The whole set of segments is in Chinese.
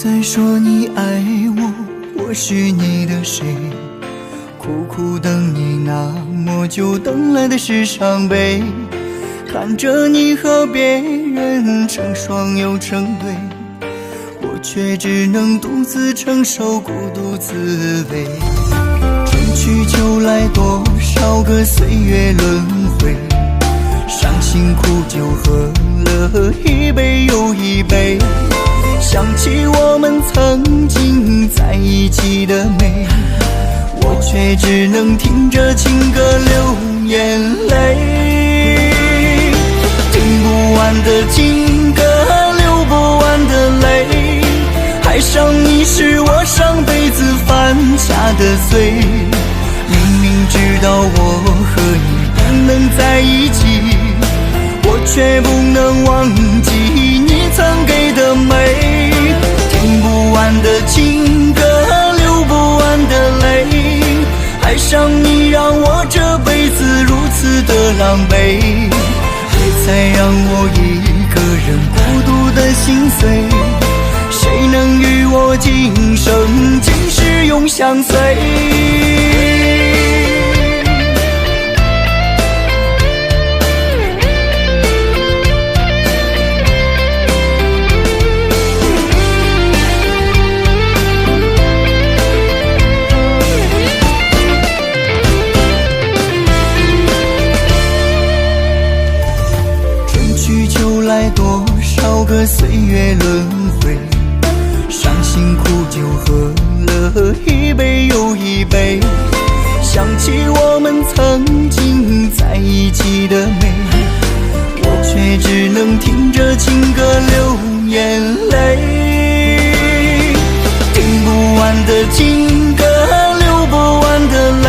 再说你爱我，我是你的谁？苦苦等你那么久，等来的是伤悲。看着你和别人成双又成对，我却只能独自承受孤独滋味。春去秋来，多少个岁月轮回，伤心苦酒喝了一杯又一杯，想起我们曾经在一起的美，我却只能听着情歌流眼泪。听不完的情歌，流不完的泪，爱上你是我上辈子犯下的罪。明明知道我和你不能在一起，我却不能忘记你曾给的美。听不完的情歌，流不完的泪，爱上你让我这辈子如此的狼狈，别再让我一个人孤独的心碎。谁能与我今生今世永相随？多少个岁月轮回，伤心苦酒喝了一杯又一杯，想起我们曾经在一起的美，我却只能听着情歌流眼泪。听不完的情歌，流不完的泪，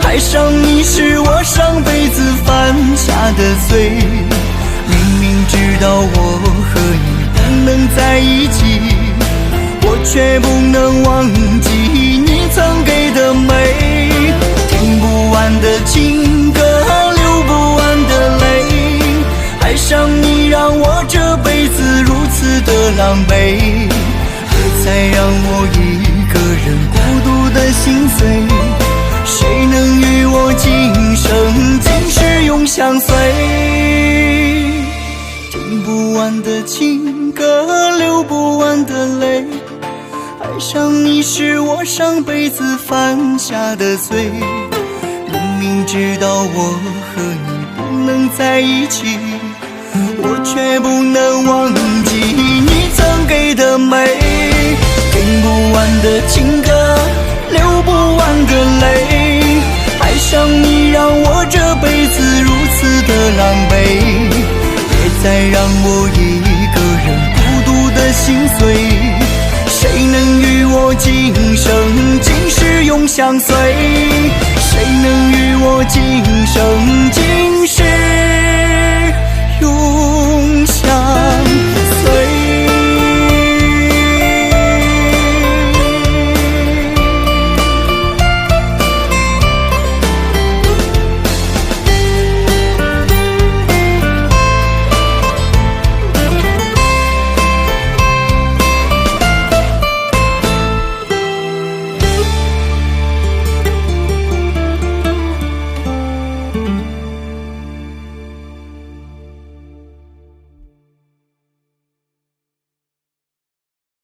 爱上你是我上辈子犯下的罪。明明知道我和你不能在一起，我却不能忘记你曾给的美。听不完的情歌，流不完的泪，爱上你让我这辈子如此的狼狈，别再让我一个人孤独的心碎。谁能与我今生今世永相随？听不完的情歌，流不完的泪，爱上你是我上辈子犯下的罪。明明知道我和你不能在一起，我却不能忘记你曾给的美。听不完的情歌，流不完的泪，爱上你让我这辈子如此的狼狈，别再让我一个人孤独的心碎。谁能与我今生今世永相随？谁能与我今生今世